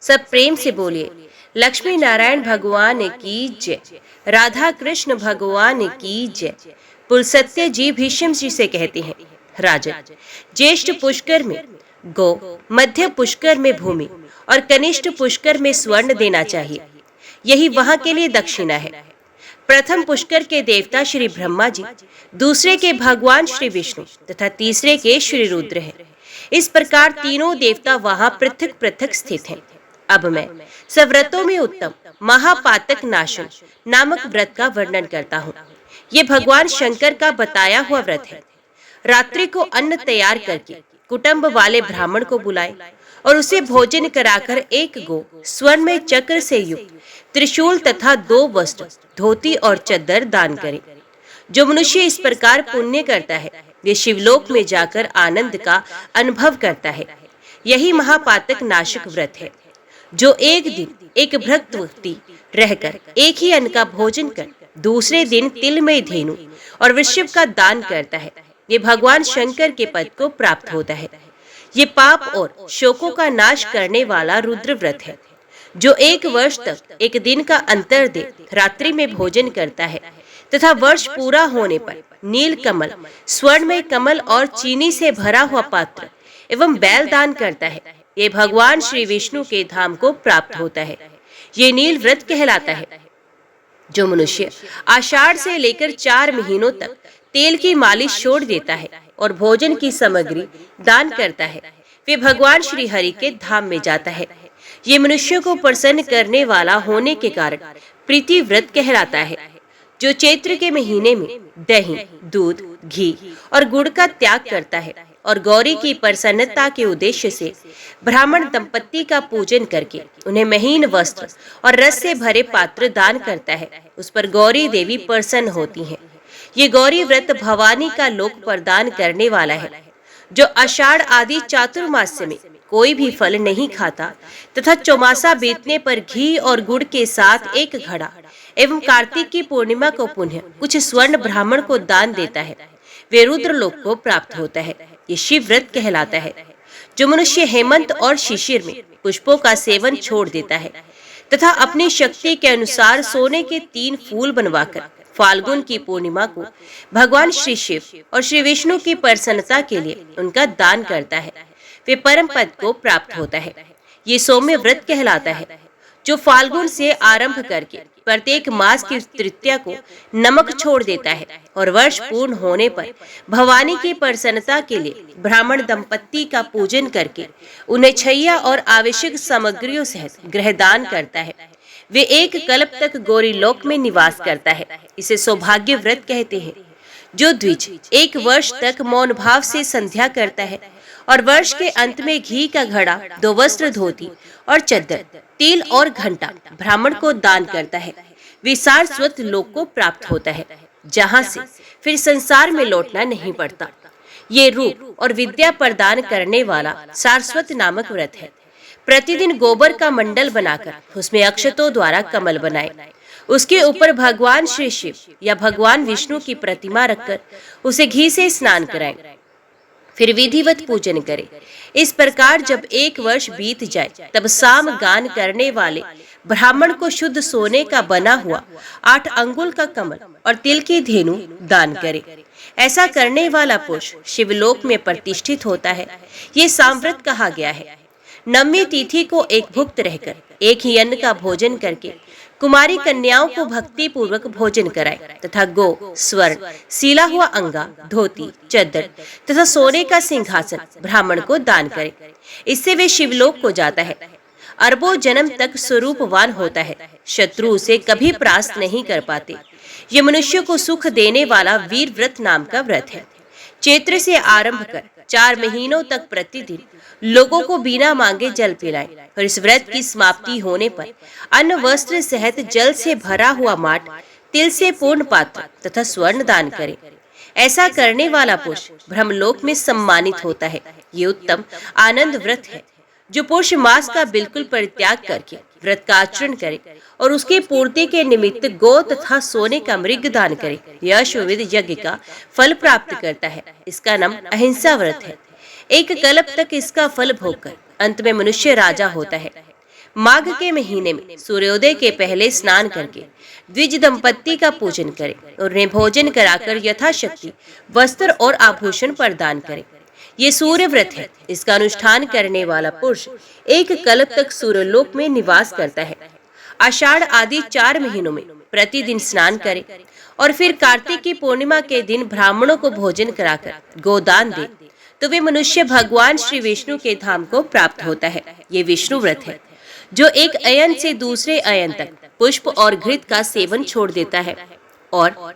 सब प्रेम से बोलिए, लक्ष्मी नारायण भगवान की जय, राधा कृष्ण भगवान की जय। पुलसत्य जी भीष्म जी से कहते हैं, राजन, ज्येष्ठ पुष्कर में गौ, मध्य पुष्कर में भूमि और कनिष्ठ पुष्कर में स्वर्ण देना चाहिए। यही वहां के लिए दक्षिणा है। प्रथम पुष्कर के देवता श्री ब्रह्मा जी, दूसरे के भगवान श्री विष्णु तथा तीसरे के श्री रुद्र हैं। इस प्रकार तीनों देवता वहां पृथक पृथक स्थित हैं। अब मैं सव्रतों में उत्तम महापातक नाशन नामक व्रत का वर्णन करता हूँ। ये भगवान शंकर का बताया हुआ व्रत है। रात्रि को अन्न तैयार करके कुटुंब वाले ब्राह्मण को बुलाए और उसे भोजन कराकर एक गो, स्वर्ण में चक्र से युक्त त्रिशूल तथा 2 वस्त्र, धोती और चद्दर दान करे। जो मनुष्य इस प्रकार पुण्य करता है, वे शिवलोक में जाकर आनंद का अनुभव करता है। यही महापातक नाशक व्रत है। जो एक दिन एक भक्त व्यक्ति रहकर एक ही अन्न का भोजन कर दूसरे दिन तिल में धेनु और वृषभ का दान करता है, ये भगवान शंकर के पद को प्राप्त होता है। ये पाप और शोकों का नाश करने वाला रुद्र व्रत है। जो 1 वर्ष तक एक दिन का अंतर दे रात्रि में भोजन करता है तथा वर्ष पूरा होने पर नील कमल, स्वर्ण में कमल और चीनी से भरा हुआ पात्र एवं बैल दान करता है, ये भगवान श्री विष्णु के धाम को प्राप्त होता है। ये नील व्रत कहलाता है। जो मनुष्य आषाढ़ से लेकर 4 महीनों तक तेल की मालिश छोड़ देता है और भोजन की सामग्री दान करता है, वे भगवान श्री हरि के धाम में जाता है। ये मनुष्य को प्रसन्न करने वाला होने के कारण प्रीति व्रत कहलाता है। जो चैत्र के महीने में दही, दूध, घी और गुड़ का त्याग करता है और गौरी की प्रसन्नता के उद्देश्य से ब्राह्मण दंपत्ति का पूजन करके उन्हें महीन वस्त्र और रस से भरे पात्र दान करता है, उस पर गौरी देवी प्रसन्न होती हैं। ये गौरी व्रत भवानी का लोक प्रदान करने वाला है। जो आषाढ़ आदि चातुर्मास्य में कोई भी फल नहीं खाता तथा चौमासा बीतने पर घी और गुड़ के साथ 1 घड़ा एवं कार्तिक की पूर्णिमा को पुनः कुछ स्वर्ण ब्राह्मण को दान देता है, वे रुद्र लोक को प्राप्त होता है। ये शिव व्रत कहलाता है। जो मनुष्य हेमंत और शिशिर में पुष्पों का सेवन छोड़ देता है तथा अपनी शक्ति के अनुसार सोने के 3 फूल बनवाकर फाल्गुन की पूर्णिमा को भगवान श्री शिव और श्री विष्णु की प्रसन्नता के लिए उनका दान करता है, वे परम पद को प्राप्त होता है। ये सौम्य व्रत कहलाता है। जो फाल्गुन से आरंभ करके प्रत्येक मास की तृतीया को नमक छोड़ देता है और वर्ष पूर्ण होने पर भवानी की प्रसन्नता के लिए ब्राह्मण दंपत्ति का पूजन करके उन्हें छैया और आवश्यक सामग्रियों सहित गृहदान करता है, वे 1 कल्प तक गौरी लोक में निवास करता है। इसे सौभाग्य व्रत कहते हैं। जो द्विज 1 वर्ष तक मौन भाव से संध्या करता है और वर्ष के अंत में घी का घड़ा, 2 वस्त्र, धोती और चद्दर, तिल और घंटा ब्राह्मण को दान करता है, वे शाश्वत लोक को प्राप्त होता है, जहाँ से फिर संसार में लौटना नहीं पड़ता। ये रूप और विद्या प्रदान करने वाला सारस्वत नामक व्रत है। प्रतिदिन गोबर का मंडल बनाकर उसमें अक्षतों द्वारा कमल बनाए, उसके ऊपर भगवान श्री शिव या भगवान विष्णु की प्रतिमा रखकर उसे घी से स्नान कराएं, फिर विधिवत पूजन करें। इस प्रकार जब 1 वर्ष बीत जाए तब साम गान करने वाले ब्राह्मण को शुद्ध सोने का बना हुआ 8 अंगुल का कमल और तिल की धेनु दान करे। ऐसा करने वाला पुरुष शिवलोक में प्रतिष्ठित होता है। ये सामव्रत कहा गया है। नवमी तिथि को एक भुक्त रहकर एक ही अन्न का भोजन करके कुमारी कन्याओं को भक्ति पूर्वक भोजन कराए तथा गो, स्वर्ण, सीला हुआ अंगा, धोती, चद्दर तथा सोने का सिंहासन ब्राह्मण को दान करे। इससे वे शिवलोक को जाता है, अरबों जन्म तक स्वरूपवान होता है, शत्रु उसे कभी परास्त नहीं कर पाते। ये मनुष्य को सुख देने वाला वीर व्रत नाम का व्रत है। चैत्र से आरंभ कर 4 महीनों तक प्रतिदिन लोगों को बिना मांगे जल पिलाएं और इस व्रत की समाप्ति होने पर अन्न वस्त्र सहित जल से भरा हुआ माट, तिल से पूर्ण पात्र तथा स्वर्ण दान करे। ऐसा करने वाला पुरुष ब्रह्मलोक में सम्मानित होता है। ये उत्तम आनंद व्रत है। जो पुरुष मास का बिल्कुल परित्याग करके व्रत का आचरण करे और उसकी पूर्ति के निमित्त गो तथा सोने का मृग दान करे, यह अश्वमेध यज्ञ का फल प्राप्त करता है। इसका नाम अहिंसा व्रत है। 1 कल्प तक इसका फल भोगकर अंत में मनुष्य राजा होता है। माघ के महीने में सूर्योदय के पहले स्नान करके द्विज दंपत्ति का पूजन करें और उन्हें भोजन कराकर यथाशक्ति वस्त्र और आभूषण प्रदान करें। ये सूर्य व्रत है। इसका अनुष्ठान करने वाला पुरुष एक कल्प तक सूर्यलोक में निवास करता है। आषाढ़ आदि 4 महीनों में प्रतिदिन स्नान करे और फिर कार्तिक की पूर्णिमा के दिन ब्राह्मणों को भोजन कराकर गोदान दे तो वे मनुष्य भगवान श्री विष्णु के धाम को प्राप्त होता है। ये विष्णु व्रत है जो एक अयन से दूसरे अयन तक पुष्प और घृत का सेवन छोड़ देता है और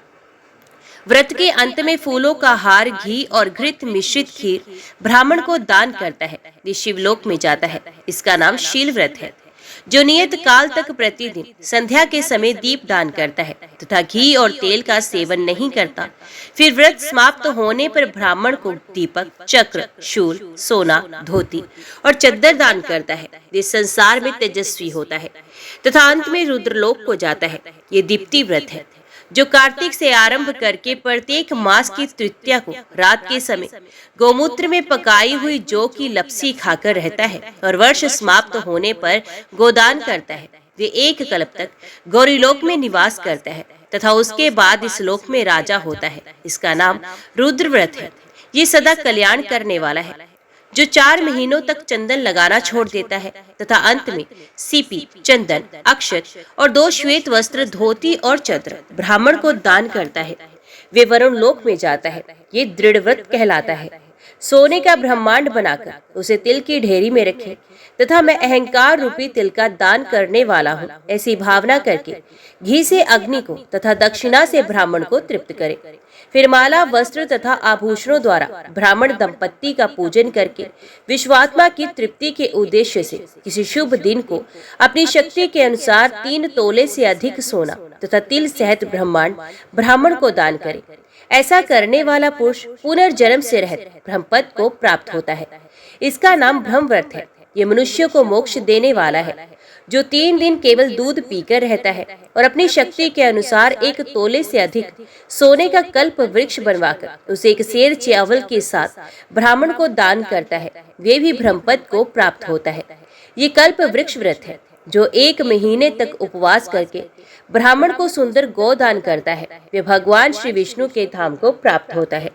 व्रत के अंत में फूलों का हार, घी और घृत मिश्रित खीर ब्राह्मण को दान करता है। ये शिवलोक में जाता है। इसका नाम शील व्रत है जो नियत काल तक प्रतिदिन संध्या के समय दीप दान करता है तथा घी और तेल का सेवन नहीं करता। फिर व्रत समाप्त होने पर ब्राह्मण को दीपक, चक्र, शूल, सोना, धोती और चद्दर दान करता है। ये संसार में तेजस्वी होता है तथा अंत में रुद्रलोक को जाता है। ये दीप्ति व्रत है जो कार्तिक से आरंभ करके प्रत्येक मास की तृतीया को रात के समय गोमूत्र में पकाई हुई जौ की लपसी खाकर रहता है और वर्ष समाप्त होने पर गोदान करता है। वे एक कल्प तक गौरीलोक में निवास करता है तथा उसके बाद इस लोक में राजा होता है। इसका नाम रुद्र व्रत है। ये सदा कल्याण करने वाला है जो 4 महीनों तक चंदन लगाना छोड़ देता है तथा अंत में सीपी, चंदन, अक्षत और 2 श्वेत वस्त्र, धोती और चद्र ब्राह्मण को दान करता है। वे वरुण लोक में जाता है। ये दृढ़ व्रत कहलाता है। सोने का ब्रह्मांड बनाकर उसे तिल की ढेरी में रखे तथा मैं अहंकार रूपी तिल का दान करने वाला हूँ ऐसी भावना करके घी से अग्नि को तथा दक्षिणा से ब्राह्मण को तृप्त करे। फिर माला, वस्त्र तथा आभूषणों द्वारा ब्राह्मण दंपत्ति का पूजन करके विश्वात्मा की तृप्ति के उद्देश्य से किसी शुभ दिन को अपनी शक्ति के अनुसार 3 तोले से अधिक सोना तथा तिल सहित ब्रह्मांड ब्राह्मण को दान करे। ऐसा करने वाला पुरुष पुनर्जन्म से रहित ब्रह्मपद को प्राप्त होता है। इसका नाम ब्रह्म व्रत है। ये मनुष्य को मोक्ष देने वाला है जो 3 दिन केवल दूध पीकर रहता है और अपनी शक्ति के अनुसार 1 तोले से अधिक सोने का कल्प वृक्ष बनवाकर उसे एक सेर चावल के साथ ब्राह्मण को दान करता है। वे भी ब्रह्मपद को प्राप्त होता है। ये कल्प वृक्ष व्रत है जो 1 महीने तक उपवास करके ब्राह्मण को सुंदर गोदान करता है। वे भगवान श्री विष्णु के धाम को प्राप्त होता है।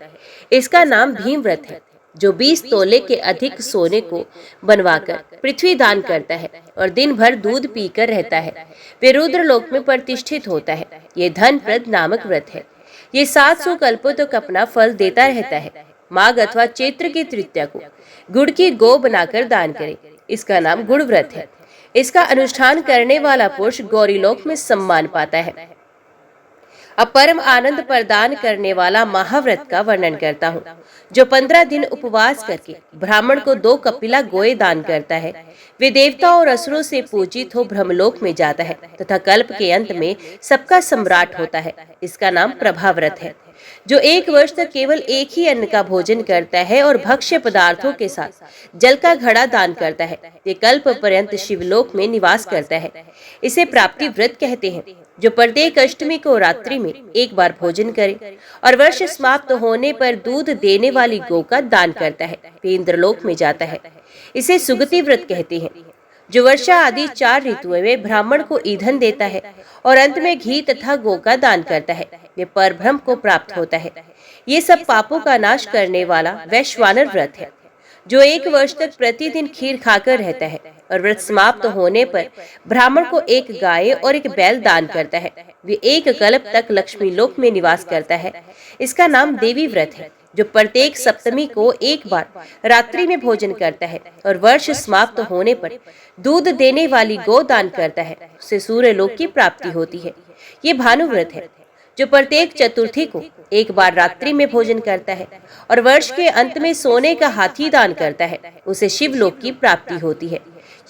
इसका नाम भीम व्रत है जो 20 तोले के अधिक सोने को बनवाकर पृथ्वी दान करता है और दिन भर दूध पीकर रहता है। वे रुद्रलोक में प्रतिष्ठित होता है। ये धनप्रद नामक व्रत है। ये 700 कल्पों तक अपना फल देता रहता है। माघ अथवा चैत्र की तृतीया को गुड़ की गौ बनाकर दान करे। इसका नाम गुड़ व्रत है। इसका अनुष्ठान करने वाला पुरुष गौरीलोक में सम्मान पाता है। अब परम आनंद प्रदान करने वाला महाव्रत का वर्णन करता हूँ जो 15 दिन उपवास करके ब्राह्मण को 2 कपिला गोए दान करता है। वे देवता और असुरों से पूजित हो ब्रह्मलोक में जाता है तथा कल्प के अंत में सबका सम्राट होता है। इसका नाम प्रभाव्रत है जो 1 वर्ष तक केवल एक ही अन्न का भोजन करता है और भक्ष्य पदार्थों के साथ जल का घड़ा दान करता है। ये कल्प पर्यंत शिवलोक में निवास करता है। इसे प्राप्ति व्रत कहते हैं जो प्रत्येक अष्टमी को रात्रि में 1 बार भोजन करे और वर्ष समाप्त होने पर दूध देने वाली गौ का दान करता है। वे इंद्रलोक में जाता है। इसे सुगति व्रत कहते हैं जो वर्षा आदि 4 ऋतुओं में ब्राह्मण को ईंधन देता है और अंत में घी तथा गौ का दान करता है। वे परब्रह्म को प्राप्त होता है। ये सब पापों का नाश करने वाला वैश्वानर व्रत है जो 1 वर्ष तक प्रतिदिन खीर खाकर रहता है और व्रत समाप्त होने पर ब्राह्मण को 1 गाय और 1 बैल दान करता है। वे 1 कल्प तक लक्ष्मी लोक में निवास करता है। इसका नाम देवी व्रत है जो प्रत्येक सप्तमी को 1 बार रात्रि में भोजन करता है और वर्ष समाप्त होने पर दूध देने वाली गौ दान करता है। उससे सूर्य लोक की प्राप्ति होती है। ये भानु व्रत है जो प्रत्येक चतुर्थी को 1 बार रात्रि में भोजन करता है और वर्ष के अंत में सोने का हाथी दान करता है। उसे शिवलोक की प्राप्ति होती है।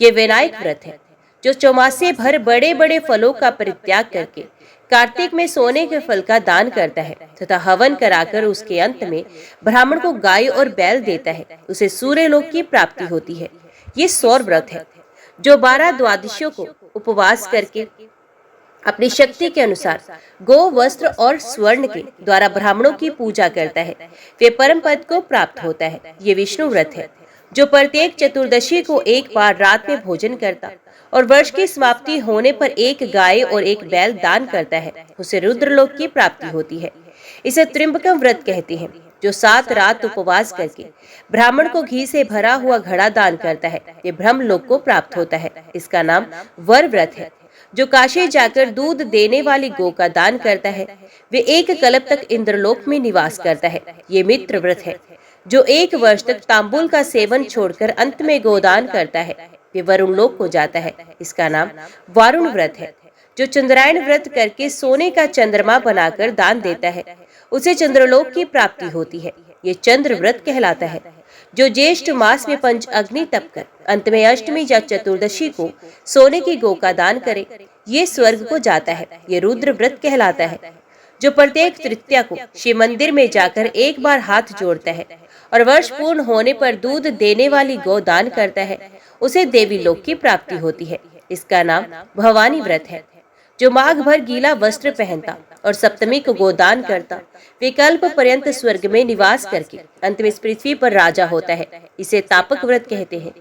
ये विनायक व्रत है जो चौमासे भर बड़े बड़े फलों का परित्याग करके कार्तिक में सोने के फल का दान करता है तथा हवन कराकर उसके अंत में ब्राह्मण को गाय और बैल देता है। उसे सूर्य लोक की प्राप्ति होती है। ये सौर व्रत है जो 12 द्वादशियों को उपवास करके अपनी शक्ति के अनुसार गो, वस्त्र और स्वर्ण के द्वारा ब्राह्मणों की पूजा करता है। वे परम पद को प्राप्त होता है। ये विष्णु व्रत है जो प्रत्येक चतुर्दशी को एक बार रात में भोजन करता और वर्ष की समाप्ति होने पर एक गाय और एक बैल दान करता है, उसे रुद्रलोक की प्राप्ति होती है। इसे त्रिंबकम व्रत कहते हैं। जो 7 रात उपवास करके ब्राह्मण को घी से भरा हुआ घड़ा दान करता है, ये ब्रह्मलोक को प्राप्त होता है। इसका नाम वर व्रत है। जो काशी जाकर दूध देने वाली गौ का दान करता है, वे 1 कल्प तक इंद्रलोक में निवास करता है। ये मित्र व्रत है। जो 1 वर्ष तक तांबुल का सेवन छोड़कर अंत में गोदान करता है, वे वरुण लोक को जाता है। इसका नाम वारुण व्रत है। जो चंद्रायण व्रत करके सोने का चंद्रमा बनाकर दान देता है, उसे चंद्रलोक की प्राप्ति होती है। ये चंद्र व्रत कहलाता है। जो ज्येष्ठ मास में पंच अग्नि तप कर अंत में अष्टमी या चतुर्दशी को सोने की गौ का दान करे, ये स्वर्ग को जाता है। ये रुद्र व्रत कहलाता है। जो प्रत्येक तृतीया को शिव मंदिर में जाकर एक बार हाथ जोड़ता है और वर्ष पूर्ण होने पर दूध देने वाली गौ दान करता है, उसे देवी लोक की प्राप्ति होती है। इसका नाम भवानी व्रत है। जो माघ भर गीला वस्त्र पहनता और सप्तमी को गोदान करता, वे कल्प पर्यंत स्वर्ग में निवास करके अंत में इस पृथ्वी पर राजा होता है। इसे तापक व्रत कहते हैं।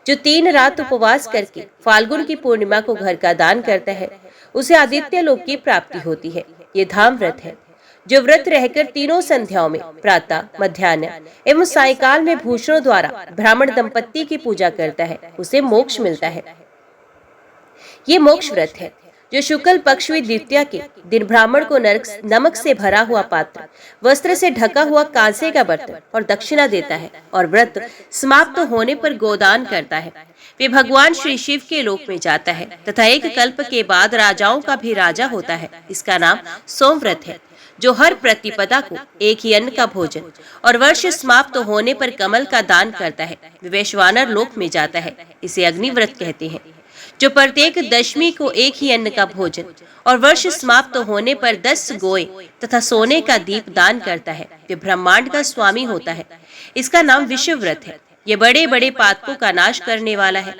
जो 3 रात उपवास करके फाल्गुन की पूर्णिमा को घर का दान करता है, उसे आदित्य लोक की प्राप्ति होती है। ये धाम व्रत है। जो व्रत रहकर तीनों संध्याओं में प्रातः, मध्याह्न एवं सायंकाल में भूषणों द्वारा ब्राह्मण दंपत्ति की पूजा करता है, उसे मोक्ष मिलता है। ये मोक्ष व्रत है। जो शुक्ल पक्षवी द्वितीया के दिन ब्राह्मण को नमक से भरा हुआ पात्र, वस्त्र से ढका हुआ कांसे का बर्तन और दक्षिणा देता है और व्रत समाप्त होने पर गोदान करता है, वे भगवान श्री शिव के लोक में जाता है तथा 1 कल्प के बाद राजाओं का भी राजा होता है। इसका नाम सोम व्रत है। जो हर प्रतिपदा को एक ही अन्न का भोजन और वर्ष समाप्त होने पर कमल का दान करता है, वे वैश्वानर लोक में जाता है। इसे अग्नि व्रत कहते हैं। जो प्रत्येक दशमी को एक ही अन्न का भोजन और वर्ष समाप्त होने पर 10 गोए तथा सोने का दीप दान करता है, वे ब्रह्मांड का स्वामी होता है। इसका नाम विश्व व्रत है। ये बड़े बड़े पातकों का नाश करने वाला है।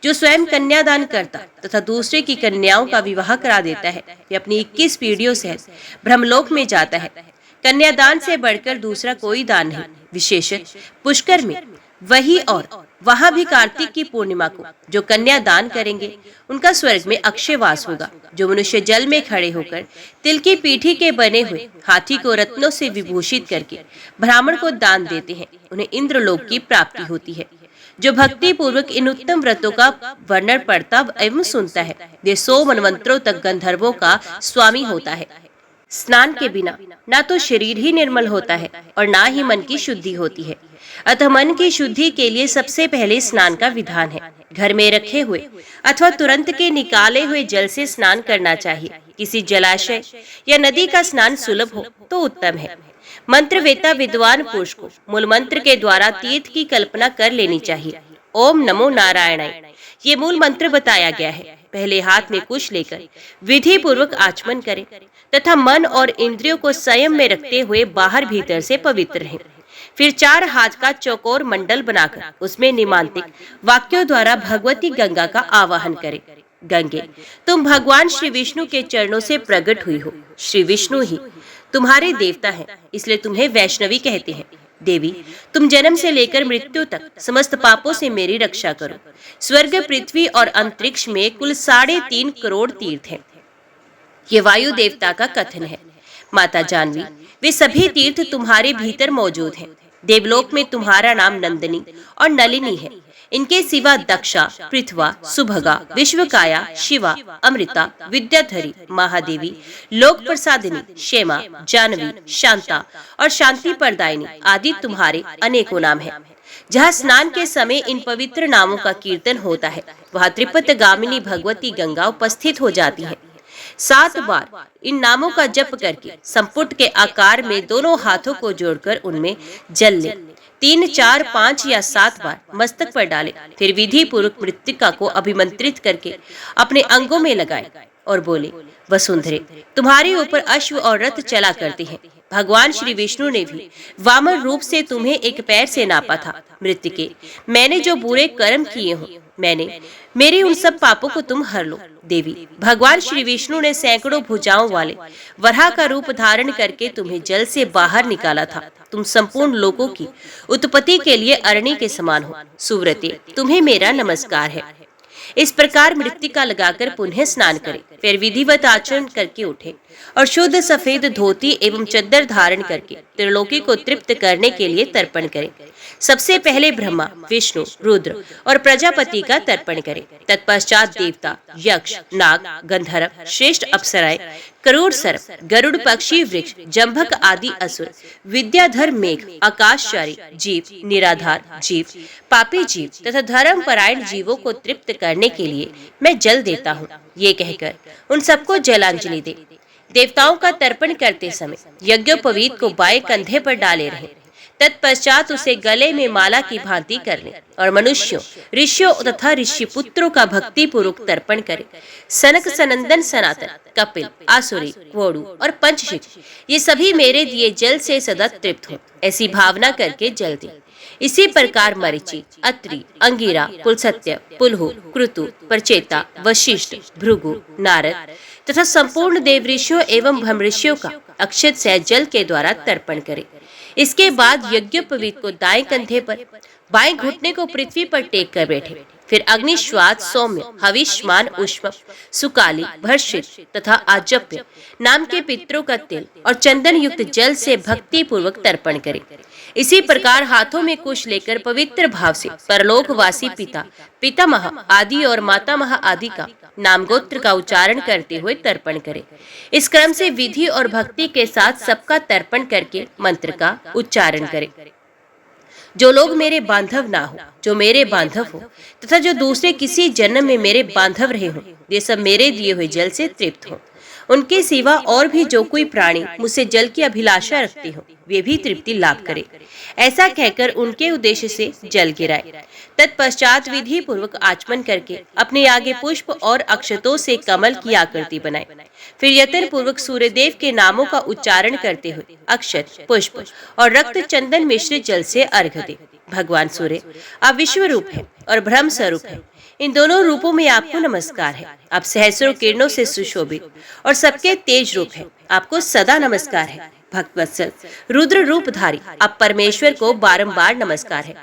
जो स्वयं कन्यादान करता तथा दूसरे की कन्याओं का विवाह करा देता है, वे अपनी 21 पीढ़ियों से ब्रह्मलोक में जाता है। कन्यादान से बढ़कर दूसरा कोई दान नहीं। विशेष पुष्कर में वही और वहां भी कार्तिक की पूर्णिमा को जो कन्या दान करेंगे, उनका स्वर्ग में अक्षय वास होगा। जो मनुष्य जल में खड़े होकर तिल की पीठी के बने हुए हाथी को रत्नों से विभूषित करके ब्राह्मण को दान देते हैं, उन्हें इंद्रलोक की प्राप्ति होती है। जो भक्ति पूर्वक इन उत्तम व्रतों का वर्णन पढ़ता एवं सुनता है, वे 100 मनवंतरों तक गंधर्वों का स्वामी होता है। स्नान के बिना ना तो शरीर ही निर्मल होता है और ना ही मन की शुद्धि होती है। अतः मन की शुद्धि के लिए सबसे पहले स्नान का विधान है। घर में रखे हुए अथवा तुरंत के निकाले हुए जल से स्नान करना चाहिए। किसी जलाशय या नदी का स्नान सुलभ हो तो उत्तम है। मंत्र वेता विद्वान पुरुष को मूल मंत्र के द्वारा तीर्थ की कल्पना कर लेनी चाहिए। ओम नमो नारायणाय, ये मूल मंत्र बताया गया है। पहले हाथ में कुश लेकर विधि पूर्वक आचमन करें तथा मन और इंद्रियों को संयम में रखते हुए बाहर भीतर से पवित्र रहें। फिर 4 हाथ का चौकोर मंडल बनाकर उसमें निमांतिक वाक्यों द्वारा भगवती गंगा का आवाहन करें। गंगे, तुम भगवान श्री विष्णु के चरणों से प्रकट हुई हो। श्री विष्णु ही तुम्हारे देवता हैं, इसलिए तुम्हें वैष्णवी कहते हैं। देवी, तुम जन्म से लेकर मृत्यु तक समस्त पापों से मेरी रक्षा करो। स्वर्ग, पृथ्वी और अंतरिक्ष में कुल 3.5 करोड़ तीर्थ हैं। ये वायु देवता का कथन है। माता जानवी, वे सभी तीर्थ तुम्हारे भीतर मौजूद हैं। देवलोक में तुम्हारा नाम नंदिनी और नलिनी है। इनके सिवा दक्षा, पृथ्वा, सुभगा, विश्वकाया, शिवा, अमृता, विद्याधरी, महादेवी, लोक प्रसादिनी, क्षेमा, जानवी, शांता और शांति प्रदायिनी आदि तुम्हारे अनेकों नाम हैं। जहाँ स्नान के समय इन पवित्र नामों का कीर्तन होता है, वहाँ त्रिपत गामिनी भगवती गंगा उपस्थित हो जाती है। 7 बार इन नामों का जप करके संपुट के आकार में दोनों हाथों को जोड़कर उनमें जल ले। 3, 4, 5 या 7 बार मस्तक पर डाले। फिर विधि पूर्वक मृत्तिका को अभिमंत्रित करके अपने अंगों में लगाए और बोले, वसुंधरे, तुम्हारे ऊपर अश्व और रथ चला करते हैं। भगवान श्री विष्णु ने भी वामन रूप से तुम्हें एक पैर से नापा था। मृत्तिके, मैंने जो बुरे कर्म किए हों मैंने मेरे उन सब पापों को तुम हर लो। देवी, भगवान श्री विष्णु ने सैकड़ों भुजाओं वाले वराह का रूप धारण करके तुम्हें जल से बाहर निकाला था। तुम संपूर्ण लोगों की उत्पत्ति के लिए अरणी के समान हो। सुव्रते, तुम्हें मेरा नमस्कार है। इस प्रकार मृत्तिका लगाकर पुनः स्नान करें, फिर विधिवत आचरण करके उठे और शुद्ध सफेद धोती एवं चद्दर धारण करके त्रिलोकी को तृप्त करने के लिए तर्पण करें। सबसे पहले ब्रह्मा, विष्णु, रुद्र और प्रजापति का तर्पण करें। तत्पश्चात देवता, यक्ष, नाग, गंधर्व, श्रेष्ठ अप्सराएं, करोड़ सर्प, गरुड़ पक्षी, वृक्ष, जंभक आदि असुर, विद्याधर मेघ, आकाशचारी जीव, निराधार जीव, पापी जीव तथा धर्म परायण जीवों को तृप्त करने के लिए मैं जल देता हूँ। ये कहकर उन सबको जलांजलि दे। देवताओं का तर्पण करते समय यज्ञोपवीत को बाएं कंधे पर डाले रहे। तत्पश्चात उसे गले में माला की भांति कर ले और मनुष्यों, ऋषियों तथा ऋषि पुत्रों का भक्ति पूर्वक तर्पण करे। सनक, सनंदन, सनातन, कपिल, आसुरी, वोडु और पंचशिख ये सभी मेरे दिए जल से सदा तृप्त हो, ऐसी भावना करके जल दे। इसी प्रकार मरीचि, अत्रि, अंगिरा, पुलस्त्य, पुलहु, क्रतु, प्रचेता, वशिष्ठ, भृगु, नारद तथा संपूर्ण देव ऋषियों एवं ब्रह्मऋषियों का अक्षत से जल के द्वारा तर्पण करे। इसके बाद यज्ञोपवीत को दाएं कंधे पर, बाएं घुटने को पृथ्वी पर टेक कर बैठे। फिर अग्निश्वात, सौम्य, हविष्मान, उष्म, सुकाली, भर्षित तथा आजप्य नाम के पितरों का तिल और चंदन युक्त जल से भक्ति पूर्वक तर्पण करे। इसी प्रकार हाथों में कुश लेकर पवित्र भाव से परलोकवासी पिता, पितामह आदि और मातामह आदि का नाम गोत्र का उच्चारण करते हुए तर्पण करे। इस क्रम से विधि और भक्ति के साथ सबका तर्पण करके मंत्र का उच्चारण करे। जो लोग मेरे बांधव ना हो, जो मेरे बांधव हो तथा जो दूसरे किसी जन्म में मेरे बांधव रहे हो, ये सब मेरे दिए हुए जल से तृप्त हो। उनके सिवा और भी जो कोई प्राणी मुझसे जल की अभिलाषा रखते हो, वे भी तृप्ति लाभ करे। ऐसा कहकर उनके उद्देश्य से जल गिराए। तत्पश्चात विधि पूर्वक आचमन करके अपने आगे पुष्प और अक्षतों से कमल की आकृति बनाए। फिर यत्न पूर्वक सूर्यदेव के नामों का उच्चारण करते हुए अक्षत, पुष्प और रक्त चंदन मिश्रित जल से अर्घ दे। भगवान सूर्य, आप विश्व रूप है और ब्रह्म स्वरूप है। इन दोनों रूपों में आपको नमस्कार है। आप सहस्रों किरणों से सुशोभित और सबके तेज रूप है। आपको सदा नमस्कार है। भक्तवत्सल, रुद्र रूपधारी, आप परमेश्वर को बारंबार नमस्कार है।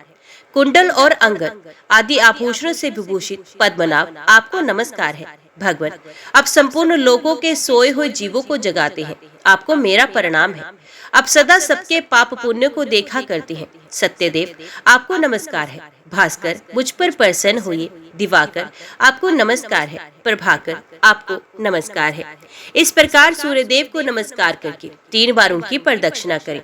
कुंडल और अंगद आदि आभूषणों से विभूषित पद्मनाभ, आपको नमस्कार है। भगवान, आप संपूर्ण लोगों के सोए हुए जीवों को जगाते हैं। आपको मेरा प्रणाम है। आप सदा सबके पाप पुण्य को देखा करते हैं। सत्यदेव, आपको नमस्कार है। भास्कर, मुझ पर प्रसन्न होइए। दिवाकर, आपको नमस्कार है। प्रभाकर, आपको नमस्कार है। इस प्रकार सूर्यदेव को नमस्कार करके 3 बार उनकी प्रदक्षिणा करें।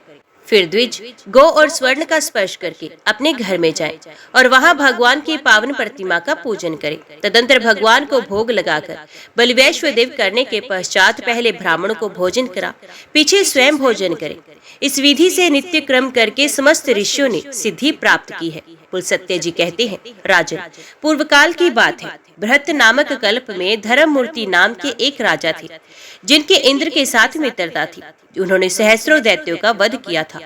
फिर द्विज, गौ और स्वर्ण का स्पर्श करके अपने घर में जाएं और वहां भगवान की पावन प्रतिमा का पूजन करें। तदंतर भगवान को भोग लगाकर बलिवैश्व देव करने के पश्चात पहले ब्राह्मणों को भोजन करा, पीछे स्वयं भोजन करें। इस विधि से नित्य क्रम करके समस्त ऋषियों ने सिद्धि प्राप्त की है। पुलस्त्य जी कहते हैं, राजन, पूर्व काल की बात है। बृहत नामक कल्प में धर्ममूर्ति नाम के एक राजा थे, जिनके इंद्र के साथ मित्रता थी। उन्होंने सहस्रों दैत्यों का वध किया था।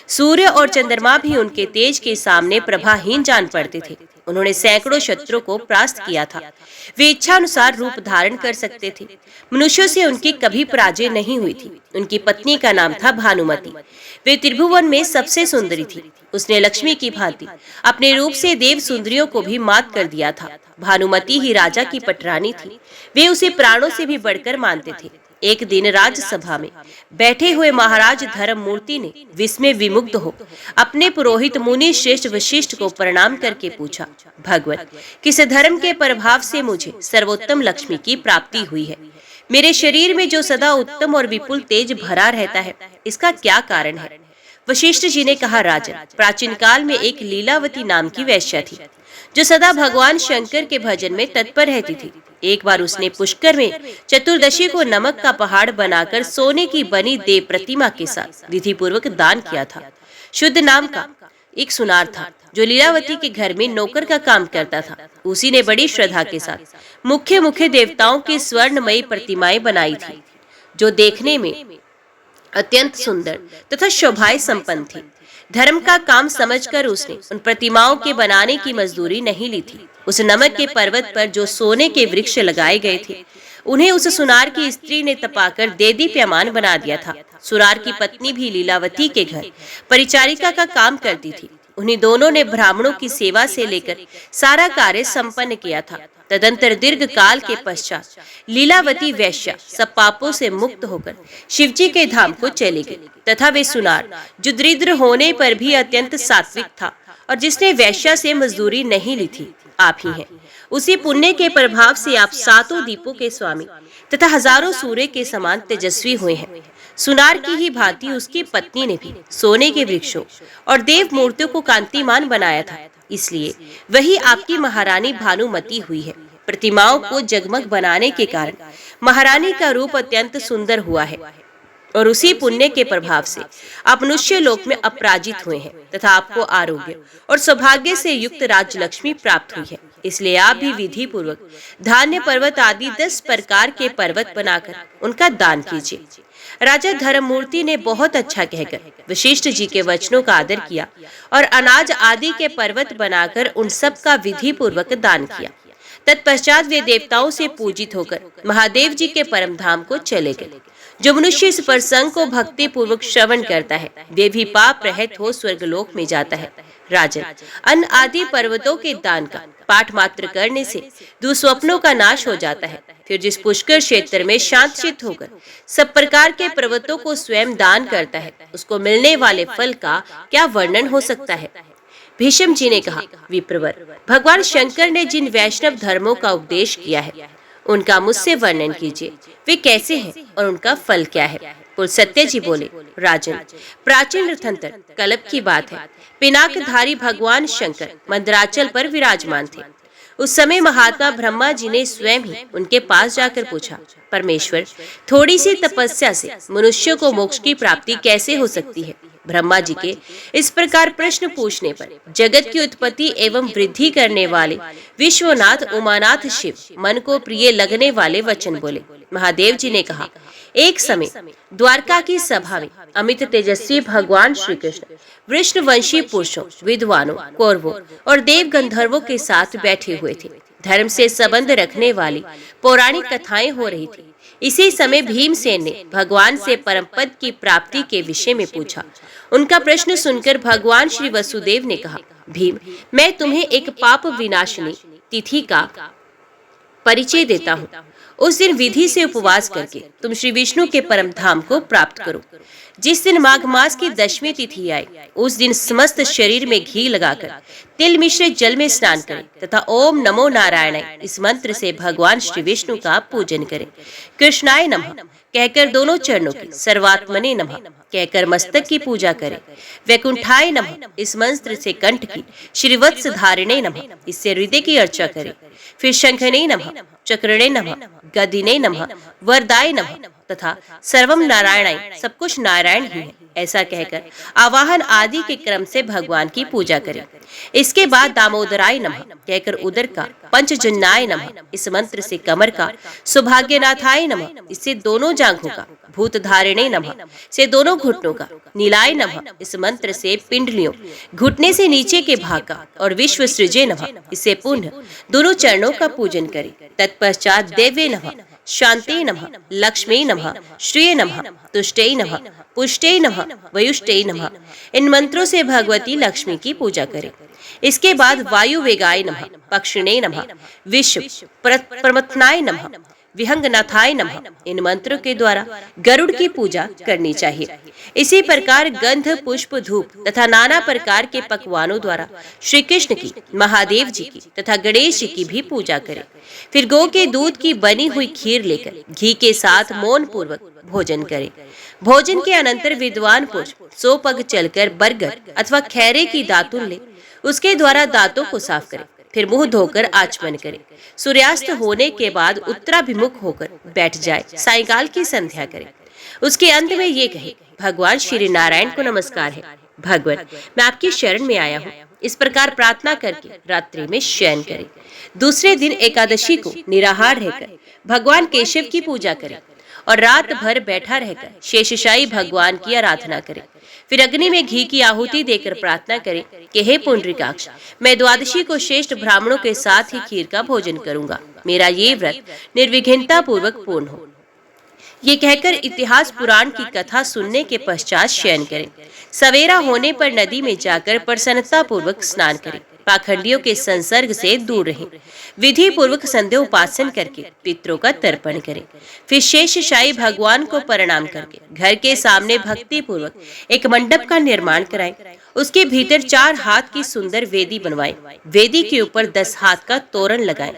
सूर्य और चंद्रमा भी उनके तेज के सामने प्रभाहीन जान पड़ते थे। उन्होंने सैकड़ों शत्रुओं को परास्त किया था। वे इच्छा अनुसार रूप धारण कर सकते थे। मनुष्यों से उनकी कभी पराजय नहीं हुई थी। उनकी पत्नी का नाम था भानुमति। वे त्रिभुवन में सबसे सुंदरी थी। उसने लक्ष्मी की भांति अपने रूप से देव सुंदरियों को भी मात कर दिया था। भानुमति ही राजा की पटरानी थी। वे उसे प्राणों से भी बढ़कर मानते थे। एक दिन राज्यसभा में बैठे हुए महाराज धर्ममूर्ति ने विस्मय विमुग्ध हो अपने पुरोहित मुनि श्रेष्ठ वशिष्ठ को प्रणाम करके पूछा, भगवत, किस धर्म के प्रभाव से मुझे सर्वोत्तम लक्ष्मी की प्राप्ति हुई है? मेरे शरीर में जो सदा उत्तम और विपुल तेज भरा रहता है, इसका क्या कारण है? वशिष्ठ जी ने कहा, राजन, प्राचीन काल में एक लीलावती नाम की वैश्या थी, जो सदा भगवान शंकर के भजन में तत्पर रहती थी। एक बार उसने पुष्कर में चतुर्दशी को नमक का पहाड़ बनाकर सोने की बनी देव प्रतिमा के साथ विधि पूर्वक दान किया था। शुद्ध नाम का एक सुनार था, जो लीलावती के घर में नौकर का काम करता था। उसी ने बड़ी श्रद्धा के साथ मुख्य मुख्य देवताओं की स्वर्णमयी प्रतिमाएं बनाई थी, जो देखने में अत्यंत सुंदर तथा शोभाएं संपन्न थी। धर्म का काम समझकर उसने उन प्रतिमाओं के बनाने की मजदूरी नहीं ली थी। उस नमक के पर्वत पर जो सोने के वृक्ष लगाए गए थे, उन्हें उस सुनार की स्त्री ने तपाकर देदीप्यमान बना दिया था। सुनार की पत्नी भी लीलावती के घर परिचारिका का काम करती थी। उन्हीं दोनों ने ब्राह्मणों की सेवा से लेकर सारा कार्य संपन्न किया था। तदंतर दीर्घ काल के पश्चात लीलावती वैश्या सब पापों से मुक्त होकर शिवजी के धाम को चली गई, तथा वे सुनार जो दरिद्र होने पर भी अत्यंत सात्विक था और जिसने वैश्या से मजदूरी नहीं ली थी, आप ही हैं। उसी पुण्य के प्रभाव से आप सातों दीपों के स्वामी तथा हजारों सूर्य के समान तेजस्वी हुए हैं। सुनार की ही भांति उसकी पत्नी ने भी सोने के वृक्षों और देव मूर्तियों को कांतिमान बनाया था, इसलिए वही आपकी महारानी भानुमती हुई है। प्रतिमाओं को जगमग बनाने के कारण महारानी का रूप अत्यंत सुंदर हुआ है और उसी पुण्य के प्रभाव से आप मनुष्य लोक में अपराजित हुए हैं तथा आपको आरोग्य और सौभाग्य से युक्त राजलक्ष्मी प्राप्त हुई है। इसलिए आप भी विधि पूर्वक धान्य पर्वत आदि 10 प्रकार के पर्वत बनाकर उनका दान कीजिए। राजा धर्ममूर्ति ने बहुत अच्छा कहकर वशिष्ठ जी के वचनों का आदर किया और अनाज आदि के पर्वत बनाकर उन सब का विधि पूर्वक दान किया। तत्पश्चात वे देवताओं से पूजित होकर महादेव जी के परम धाम को चले गए। जो मनुष्य इस प्रसंग को भक्ति पूर्वक श्रवण करता है, वे भी पाप रहित हो स्वर्गलोक में जाता है। राजन, अन्न आदि पर्वतों के दान का पाठ मात्र करने से दुस्वप्नों का नाश हो जाता है। फिर जिस पुष्कर क्षेत्र में शांत चित्त होकर सब प्रकार के पर्वतों को स्वयं दान करता है, उसको मिलने वाले फल का क्या वर्णन हो सकता है। भीष्म जी ने कहा, विप्रवर, भगवान शंकर ने जिन वैष्णव धर्मों का उपदेश किया है, उनका मुझसे वर्णन कीजिए। वे कैसे हैं और उनका फल क्या है। पुलस्त्य जी बोले, राजन, प्राचीन रथंतर कल्प की बात है। पिनाकधारी भगवान शंकर मंदराचल पर विराजमान थे। उस समय महात्मा ब्रह्मा जी ने स्वयं ही उनके पास जाकर पूछा, परमेश्वर, थोड़ी सी तपस्या से मनुष्य को मोक्ष की प्राप्ति कैसे हो सकती है। ब्रह्मा जी के इस प्रकार प्रश्न पूछने पर जगत की उत्पत्ति एवं वृद्धि करने वाले विश्वनाथ उमानाथ शिव मन को प्रिय लगने वाले वचन बोले। महादेव जी ने कहा, एक समय द्वारका की सभा में अमित तेजस्वी भगवान श्री कृष्ण विष्णुवंशी पुरुषों, विद्वानों, कौरवों और देव गंधर्वों के साथ बैठे हुए थे। धर्म से संबंध रखने वाली पौराणिक कथाएं हो रही थी। इसी समय भीमसेन ने भगवान से परम पद की प्राप्ति के विषय में पूछा। उनका प्रश्न सुनकर भगवान श्री वसुदेव ने कहा, भीम, मैं तुम्हें एक पाप विनाशिनी तिथि का परिचय देता हूँ। उस दिन विधि से उपवास करके तुम श्री विष्णु के परम धाम को प्राप्त करो। जिस दिन माघ मास की 10वीं तिथि आए, उस दिन समस्त शरीर में घी लगाकर तिल मिश्रित जल में स्नान करें तथा ओम नमो नारायणाय इस मंत्र से भगवान श्री विष्णु का पूजन करें। कृष्णाय नमः कहकर दोनों चरणों की, सर्वात्मने नमः कहकर मस्तक की पूजा करें। वैकुंठाय नमः इस मंत्र से कंठ की, श्रीवत्स धारिणे नमः इससे हृदय की अर्चा करें। फिर शंखने नमः, चक्रणे नमः, गदिने नमः, वरदाय नमः तथा सर्वम नारायणाय, सब कुछ नारायण ही है, ऐसा कहकर आवाहन आदि के क्रम से भगवान की पूजा करें। इसके बाद दामोदराय नमः कहकर उदर का, पंचजन्याय नमः इस मंत्र से कमर का, सौभाग्यनाथाय नमः इससे दोनों जांघों का, भूतधारिणे नमः से दोनों घुटनों का, नीलाय नमः इस मंत्र से पिंडलियों, घुटने से नीचे के भाग का और विश्व सृजे नमः इससे पुनः दोनों चरणों का पूजन करें। तत्पश्चात देवे नमः, शांते नमः, लक्ष्मी नमः, श्रिये नमः, तुष्टे नमः, पुष्टे नमः, वयुष्टे नमः इन मंत्रों से भगवती लक्ष्मी की पूजा करें। इसके बाद वायु वेगाय नमः, पक्षिणे नमः, विश्व प्रमथनाय नमः, विहंगनाथाय नमः इन मंत्रों के द्वारा गरुड़ की पूजा करनी चाहिए। इसी प्रकार गंध, पुष्प, धूप तथा नाना प्रकार के पकवानों द्वारा श्री कृष्ण की, महादेव जी की तथा गणेश जी की भी पूजा करें। फिर गौ के दूध की बनी हुई खीर लेकर घी के साथ मौन पूर्वक भोजन करें। भोजन के अनंतर विद्वान पुरुष 100 पग चलकर बरगद अथवा खैरे की दातुन ले, उसके द्वारा दांतों को साफ करें। फिर मुंह धोकर आचमन करें। सूर्यास्त होने के बाद उत्तराभिमुख होकर बैठ जाए। सायंकाल की संध्या करें। उसके अंत में ये कहे, भगवान श्री नारायण को नमस्कार है, भगवान मैं आपकी शरण में आया हूँ। इस प्रकार प्रार्थना करके रात्रि में शयन करें। दूसरे दिन एकादशी को निराहार रहकर भगवान केशव की पूजा करें और रात भर बैठा रहकर शेषशायी भगवान की आराधना करें। फिर अग्नि में घी की आहुति देकर प्रार्थना करें कि हे पुंडरीकाक्ष, मैं द्वादशी को श्रेष्ठ ब्राह्मणों के साथ ही खीर का भोजन करूंगा। मेरा ये व्रत निर्विघ्नता पूर्वक पूर्ण हो। ये कहकर इतिहास पुराण की कथा सुनने के पश्चात शयन करें। सवेरा होने पर नदी में जाकर प्रसन्नता पूर्वक स्नान करें। पाखंडियों के संसर्ग से दूर रहें। विधि पूर्वक संध्या उपासन करके पितरों का तर्पण करें। फिर शेषशायी भगवान को प्रणाम करके घर के सामने भक्ति पूर्वक एक मंडप का निर्माण कराएं। उसके भीतर 4 हाथ की सुंदर वेदी बनवाएं। वेदी के ऊपर 10 हाथ का तोरण लगाएं।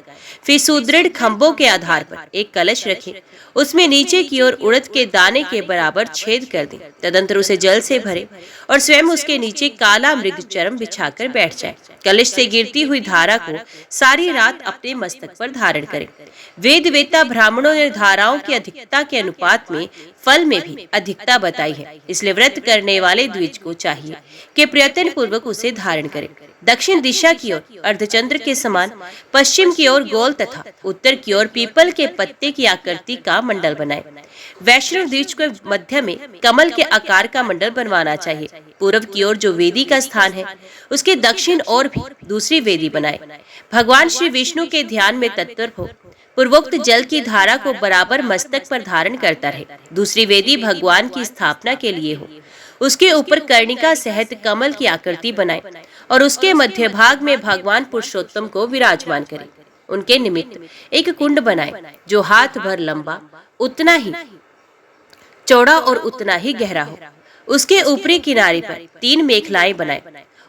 फिर सुदृढ़ खंभों के आधार पर एक कलश रखें। उसमें नीचे की ओर उड़द के दाने के बराबर छेद कर दें। तदंतर उसे जल से भरें और स्वयं उसके नीचे काला मृग चर्म बिछाकर बैठ जाए। कलश से गिरती हुई धारा को सारी रात अपने मस्तक पर धारण करें। वेद वेत्ता ब्राह्मणों ने धाराओं की अधिकता के अनुपात में फल में भी अधिकता बताई है। इसलिए व्रत करने वाले द्विज को चाहिए कि प्रयत्न पूर्वक उसे धारण करें। दक्षिण दिशा की ओर अर्धचंद्र के समान, पश्चिम की ओर गोल तथा उत्तर की ओर पीपल के पत्ते की आकृति का मंडल बनाएं। वैष्णव द्विज को मध्य में कमल के आकार का मंडल बनवाना चाहिए। पूर्व की ओर जो वेदी का स्थान है उसके दक्षिण ओर भी दूसरी वेदी बनाएं। भगवान श्री विष्णु के ध्यान में तत्पर हो पूर्वोक्त जल की धारा को बराबर मस्तक पर धारण करता रहे। दूसरी वेदी भगवान की स्थापना के लिए हो। उसके ऊपर कर्णिका सहित कमल की आकृति बनाएं और उसके मध्य भाग में भगवान पुरुषोत्तम को विराजमान करें। उनके निमित्त एक कुंड बनाएं जो हाथ भर लंबा, उतना ही चौड़ा और उतना ही गहरा हो। उसके ऊपरी किनारे पर 3 मेखलाएं बनाएं।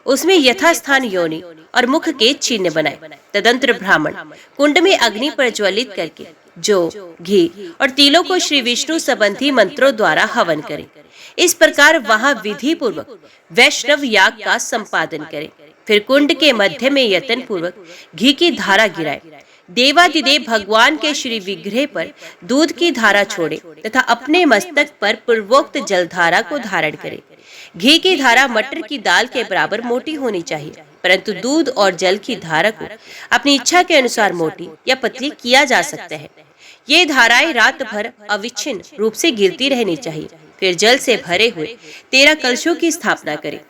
उसमें यथास्थान योनि और मुख के चिन्ह बनाए। तदंतर ब्राह्मण कुंड में अग्नि प्रज्वलित करके जौ, घी और तिलों को श्री विष्णु संबंधी मंत्रों द्वारा हवन करें। इस प्रकार वहां विधि पूर्वक वैष्णव याग का संपादन करें। फिर कुंड के मध्य में यत्न पूर्वक घी की धारा गिराए। देवादिदेव भगवान के श्री विग्रह पर दूध की धारा छोड़े तथा अपने मस्तक पर पूर्वोक्त जलधारा को धारण करे। घी की धारा मटर की दाल के बराबर मोटी होनी चाहिए, परंतु दूध और जल की धारा को अपनी इच्छा के अनुसार मोटी या पतली किया जा सकता है। ये धाराएं रात भर अविच्छिन्न रूप से गिरती रहनी चाहिए। फिर जल से भरे हुए 13 कलशों की स्थापना करें।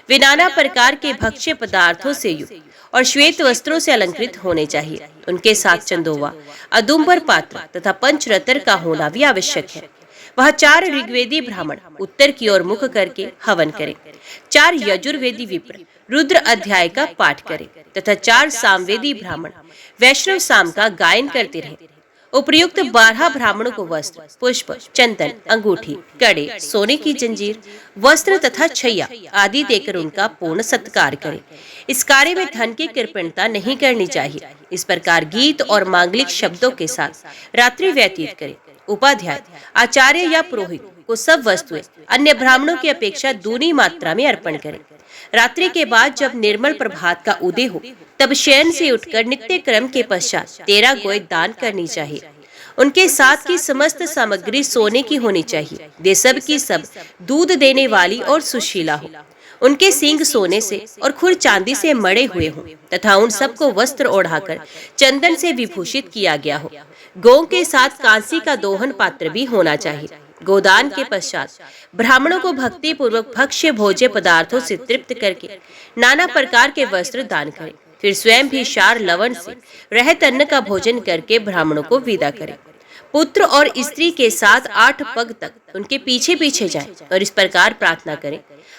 वे नाना प्रकार के भक्ष्य पदार्थों से युक्त और श्वेत वस्त्रों से अलंकृत होने चाहिए। उनके साथ चंदोवा, अदुम्बर पात्र तथा पंचरत्न का होना भी आवश्यक है। वह 4 ऋग्वेदी ब्राह्मण उत्तर की ओर मुख करके हवन करें। 4 यजुर्वेदी विप्र रुद्र अध्याय का पाठ करें तथा 4 सामवेदी ब्राह्मण वैष्णव साम का गायन करते रहें। उपयुक्त 12 ब्राह्मणों को वस्त्र, पुष्प, चंदन, अंगूठी, कड़े, सोने की जंजीर, वस्त्र तथा छैया आदि देकर उनका पूर्ण सत्कार करें। इस कार्य में धन की कृपणता नहीं करनी चाहिए। इस प्रकार गीत और मांगलिक शब्दों के साथ रात्रि व्यतीत करें। उपाध्याय, आचार्य या पुरोहित को सब वस्तुएं अन्य ब्राह्मणों की अपेक्षा दूनी मात्रा में अर्पण करें। रात्रि के बाद जब निर्मल प्रभात का उदय हो तब शयन से उठकर नित्य क्रम के पश्चात 13 गोय दान करनी चाहिए। उनके साथ की समस्त सामग्री सोने की होनी चाहिए। वे सब की सब दूध देने वाली और सुशीला हो। उनके सींग सोने से और खुर चांदी से मड़े हुए हों तथा उन सबको वस्त्र ओढ़ाकर चंदन से विभूषित किया गया हो। गौ के साथ कांसी का दोहन पात्र भी होना चाहिए। गोदान के पश्चात ब्राह्मणों को भक्ति पूर्वक भक्ष्य भोज्य पदार्थों से तृप्त करके नाना प्रकार के वस्त्र दान करें। फिर स्वयं भी क्षार लवण से रहत अन्न का भोजन करके ब्राह्मणों को विदा करें। पुत्र और स्त्री के साथ 8 पग तक उनके पीछे पीछे जाएं और इस प्रकार प्रार्थना करें,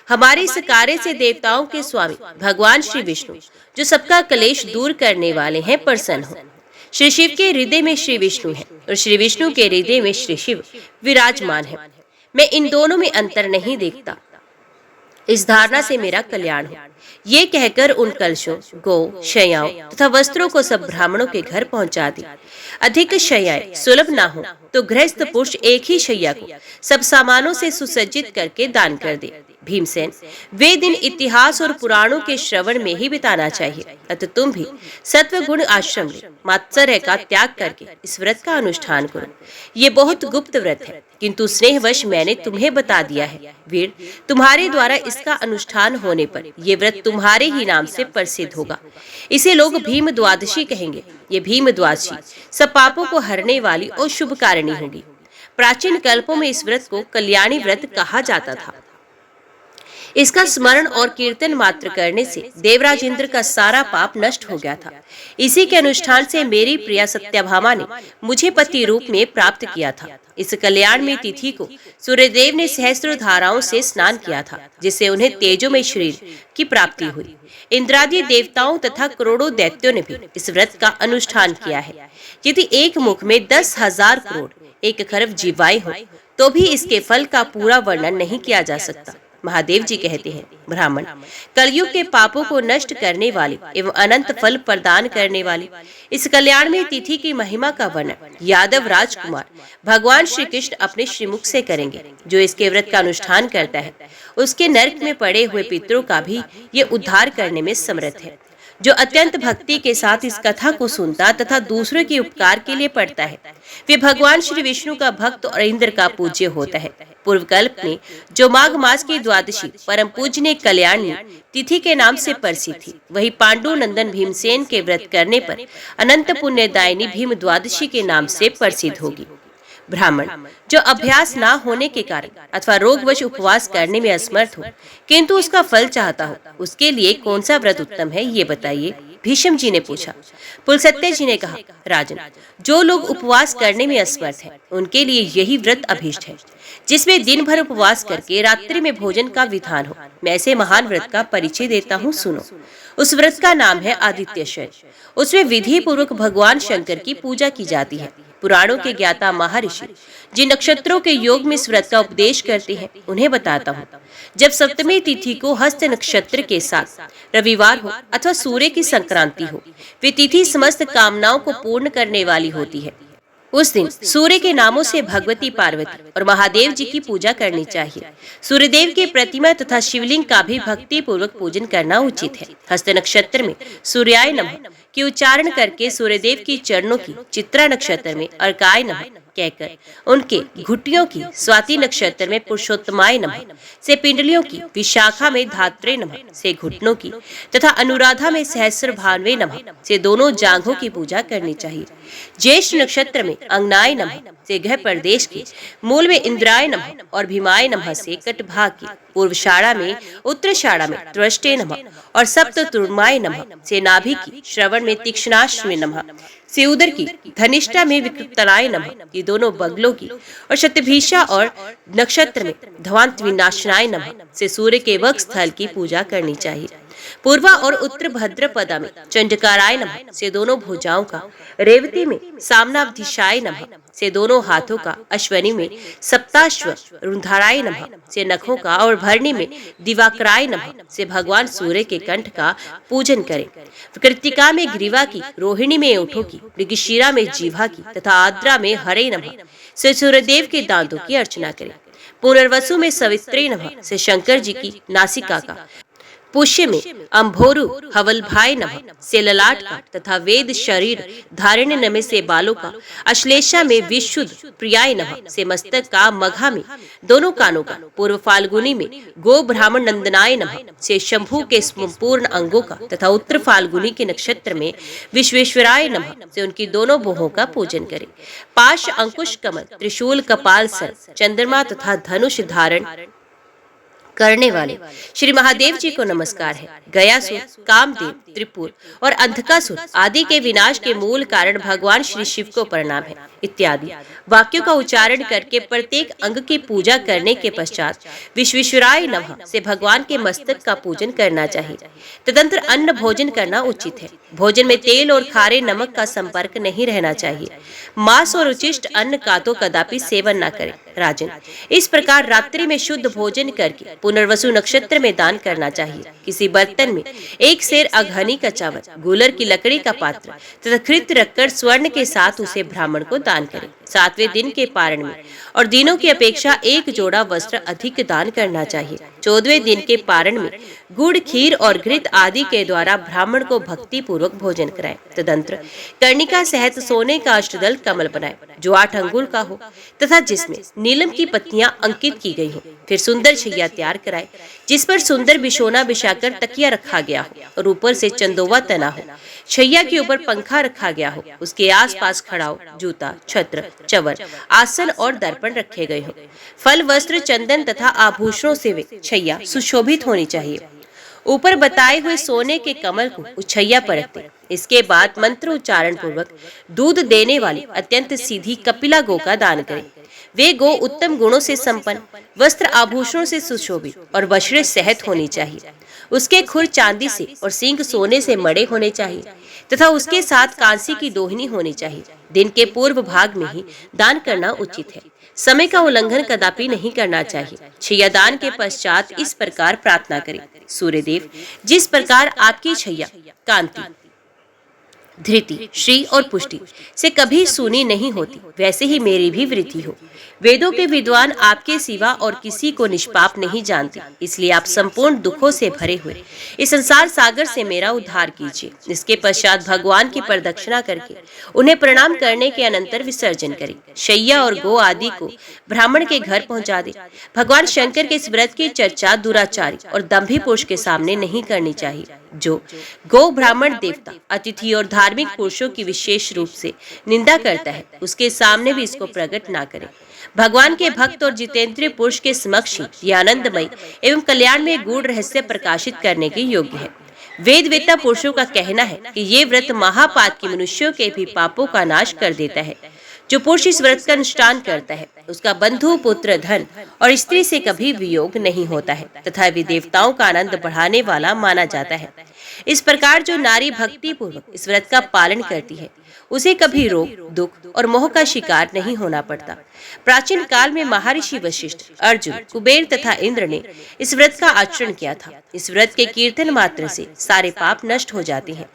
हमारे इस कार्य से देवताओं के स्वामी भगवान श्री विष्णु जो सबका क्लेश दूर करने वाले हैं प्रसन्न हो। श्री शिव के हृदय में श्री विष्णु है और श्री विष्णु के हृदय में श्री शिव विराजमान है। मैं इन दोनों में अंतर नहीं देखता। इस धारणा से मेरा कल्याण हो। ये कहकर उन कलशों, गौ, शैयाओं तथा वस्त्रों को सब ब्राह्मणों के घर पहुंचा दी। अधिक शैयाएं सुलभ ना हो तो गृहस्थ पुरुष एक ही शैया को सब सामानों से सुसज्जित करके दान कर दे। भीमसेन, वे दिन इतिहास और पुराणों के श्रवण में ही बिताना चाहिए। अतः तुम भी सत्व गुण आश्रम में मात्सर्य का त्याग करके इस व्रत का अनुष्ठान करो। ये बहुत गुप्त व्रत है, किंतु स्नेहवश मैंने तुम्हें बता दिया है। वीर, तुम्हारे द्वारा इसका अनुष्ठान होने पर ये व्रत तुम्हारे ही नाम से प्रसिद्ध होगा। इसे लोग भीम द्वादशी कहेंगे। ये भीम द्वादशी सब पापों को हरने वाली और शुभकारिणी होगी। प्राचीन कल्पों में इस व्रत को कल्याणी व्रत कहा जाता था। इसका स्मरण और कीर्तन मात्र करने से देवराज इंद्र का सारा पाप नष्ट हो गया था। इसी के अनुष्ठान से मेरी प्रिया सत्यभामा ने मुझे पति रूप में प्राप्त किया था। इस कल्याण में तिथि को सूर्यदेव ने सहस्त्र धाराओं से स्नान किया था, जिससे उन्हें तेजोमय शरीर की प्राप्ति हुई। इंद्रादि देवताओं तथा करोड़ों दैत्यों ने भी इस व्रत का अनुष्ठान किया है। यदि एक मुख में 10,000 करोड़ 1 खरब जीवाएं हो तो भी इसके फल का पूरा वर्णन नहीं किया जा सकता। महादेव जी कहते हैं, ब्राह्मण, कलयुग के पापों को नष्ट करने वाली एवं अनंत फल प्रदान करने वाली इस कल्याण में तिथि की महिमा का वर्णन यादव राजकुमार भगवान श्री कृष्ण अपने श्रीमुख से करेंगे। जो इसके व्रत का अनुष्ठान करता है उसके नरक में पड़े हुए पितरों का भी ये उद्धार करने में समर्थ है। जो अत्यंत भक्ति के साथ इस कथा को सुनता तथा दूसरों के उपकार के लिए पढ़ता है, वे भगवान श्री विष्णु का भक्त और इंद्र का पूज्य होता है। पूर्व कल्प में जो माघ मास की द्वादशी परम पूजनीय कल्याणी तिथि के नाम से प्रसिद्ध थी, वही पांडु नंदन भीमसेन के व्रत करने पर अनंत पुण्यदायिनी भीम द्वादशी के नाम से प्रसिद्ध होगी। ब्राह्मण, जो अभ्यास ना होने के कारण अथवा रोगवश उपवास करने में असमर्थ हो किंतु उसका फल चाहता हो, उसके लिए कौन सा व्रत उत्तम है, ये बताइए। भीष्म जी ने पूछा। पुलस्त्य जी ने कहा, राजन, जो लोग उपवास करने में असमर्थ हैं, उनके लिए यही व्रत अभीष्ट है, जिसमें दिन भर उपवास करके रात्रि में भोजन का विधान हो। मैं ऐसे महान व्रत का परिचय देता हूँ, सुनो। उस व्रत का नाम है आदित्य शयन। उसमें विधि पूर्वक भगवान शंकर की पूजा की जाती है। पुराणों के ज्ञाता महर्षि जिन नक्षत्रों के योग में इस व्रत का उपदेश करते हैं, उन्हें बताता हूँ। जब सप्तमी तिथि को हस्त नक्षत्र के साथ रविवार हो अथवा सूर्य की संक्रांति हो, वे तिथि समस्त कामनाओं को पूर्ण करने वाली होती है। उस दिन सूर्य के नामों से भगवती पार्वती और महादेव जी की पूजा करनी चाहिए। सूर्यदेव की प्रतिमा तथा शिवलिंग का भी भक्ति पूर्वक पूजन करना उचित है। हस्त नक्षत्र में सूर्याय नमः की उच्चारण करके सूर्यदेव की चरणों की चित्रा नक्षत्र में अर्काय नमः कहकर उनके घुटियों की स्वाति नक्षत्र में पुरुषोत्तमाय नमः से पिंडलियों की, विशाखा में धात्रे नमः से घुटनों की तथा अनुराधा में सहस्र भानवे नमः से दोनों जांघों की पूजा करनी चाहिए। ज्येष्ठ नक्षत्र में अंगनाय नमः से गृह प्रदेश की, मूल में इंद्राय नमः और भीमाय नमः से कटभाग की, पूर्वषाढ़ा में, उत्तरषाढ़ा में त्वष्टे नमः और सप्ततुर्माय नमः से नाभि की, श्रवण में तीक्ष्णाश्व नमः से उदर की, धनिष्ठा में विकृतनाय नमः ये दोनों बगलों की और शतभिषा और नक्षत्र में धवांत विनाशनाय नमः से सूर्य के वक्ष स्थल की पूजा करनी चाहिए। पूर्वा और उत्तर भद्रपदा में चंडकाराय नमः से दोनों भुजाओं का, रेवती में सामनावधिशाय नमः से दोनों हाथों का, अश्वनी में सप्ताश्व रुंधाराय नमः से नखों का और भरणी में दिवाकराय नमः से भगवान सूर्य के कंठ का पूजन करें। कृत्तिका में ग्रीवा की, रोहिणी में ओठों की, मृगशिरा में जीवा की तथा आद्रा में हरे नमः से सूर्यदेव के दांतों की अर्चना करें। पुनर्वसु में सवित्रे नमः से शंकर जी की नासिका का, पुष्य में अम्भोरु हवलभाय नमः से ललाट का तथा वेद शरीर धारिण्य नमः से बालों का, अश्लेषा में विशुद्ध प्रियाय नमः से मस्तक का, मघा में दोनों कानों का, पूर्व फाल्गुनी में गो ब्राह्मण नंदनाय नमः से शंभु के संपूर्ण अंगों का तथा उत्तर फाल्गुनी के नक्षत्र में विश्वेश्वराय नमः से उनकी दोनों भुहों का पूजन करें। पाश, अंकुश, कमल, त्रिशूल, कपाल, सर, चंद्रमा तथा धनुष धारण करने वाले श्री महादेव जी को नमस्कार है। गयासुर, कामदेव, त्रिपुर और अंधकासुर आदि के विनाश के मूल कारण भगवान श्री शिव को प्रणाम है इत्यादि वाक्यों का उच्चारण करके प्रत्येक अंग की पूजा करने के पश्चात विश्वेश्वराय नमः से भगवान के मस्तक का पूजन करना चाहिए। तदंतर अन्न भोजन करना उचित है। भोजन में तेल और खारे नमक का संपर्क नहीं रहना चाहिए। मांस और उचिष्ट अन्न का तो कदापि सेवन न करें। राजन, इस प्रकार रात्रि में शुद्ध भोजन करके पुनर्वसु नक्षत्र में दान करना चाहिए। किसी बर्तन में 1 सेर अघनी का चावल, गूलर की लकड़ी का पात्र तथा कृत रखकर स्वर्ण के साथ उसे ब्राह्मण को दान करें। 7वें दिन के पारण में और दिनों की अपेक्षा 1 जोड़ा वस्त्र अधिक दान करना चाहिए। 14वें दिन के पारण में गुड़, खीर और घृत आदि के द्वारा ब्राह्मण को भक्ति पूर्वक भोजन कराएं। तदंतर कर्णिका सहित सोने का अष्टदल कमल बनाए जो 8 अंगुल का हो तथा जिसमें नीलम की पत्तियां अंकित की गई हो। फिर सुंदर छैया तैयार कराए जिस पर सुंदर बिछोना बिछाकर तकिया रखा गया हो और ऊपर से चंदोवा तना हो। छैया के ऊपर पंखा रखा गया हो। उसके आसपास खड़ाऊ, जूता, छत्र, चवर, आसन और दर्पण रखे गए हो। फल, वस्त्र, चंदन तथा आभूषणों से वे शैया सुशोभित होनी चाहिए। ऊपर बताए हुए सोने के कमल को उछैया पर रख दें। इसके बाद मंत्र उच्चारण पूर्वक दूध देने वाली अत्यंत सीधी कपिला गो का दान करें। वे गो उत्तम गुणों से संपन्न, वस्त्र आभूषणों से सुशोभित और वज्र सहित होनी चाहिए। उसके खुर चांदी से और सींग सोने से मड़े होने चाहिए तथा उसके साथ कांसी की दोहिनी होनी चाहिए। दिन के पूर्व भाग में ही दान करना उचित है। समय का उल्लंघन कदापि नहीं करना चाहिए। छैया दान के पश्चात इस प्रकार प्रार्थना करें। सूर्यदेव, जिस प्रकार आपकी छैया कांति, धृति, श्री और पुष्टि से कभी सूनी नहीं होती, वैसे ही मेरी भी वृद्धि हो। वेदों के विद्वान आपके सिवा और किसी को निष्पाप नहीं जानते, इसलिए आप संपूर्ण दुखों से भरे हुए इस संसार सागर से मेरा उद्धार कीजिए। इसके पश्चात भगवान की प्रदक्षिणा करके उन्हें प्रणाम करने के अनंतर विसर्जन करें। शैया और गो आदि को ब्राह्मण के घर पहुंचा दे। भगवान शंकर के इस व्रत की चर्चा दुराचारी और दंभी पुरुष के सामने नहीं करनी चाहिए। जो गो ब्राह्मण, देवता, अतिथि और धार्मिक पुरुषों की विशेष रूप से निंदा करता है, उसके सामने भी इसको प्रकट ना करें। भगवान के भक्त और जितेंद्रिय पुरुष के समक्ष यह आनंदमय एवं कल्याण में गूढ़ रहस्य प्रकाशित करने के योग्य है। वेद वेत्ता पुरुषों का कहना है कि ये व्रत महापात की मनुष्यों के भी पापों का नाश कर देता है। जो पुरुष इस व्रत का अनुष्ठान करता है उसका बंधु, पुत्र, धन और स्त्री से कभी वियोग नहीं होता है तथा वे देवताओं का आनंद बढ़ाने वाला माना जाता है। इस प्रकार जो नारी भक्ति पूर्वक इस व्रत का पालन करती है उसे कभी रोग, दुख और मोह का शिकार नहीं होना पड़ता। प्राचीन काल में महर्षि वशिष्ठ, अर्जुन, कुबेर तथा इंद्र ने इस व्रत का आचरण किया था। इस व्रत के कीर्तन मात्र से सारे पाप नष्ट हो जाते हैं,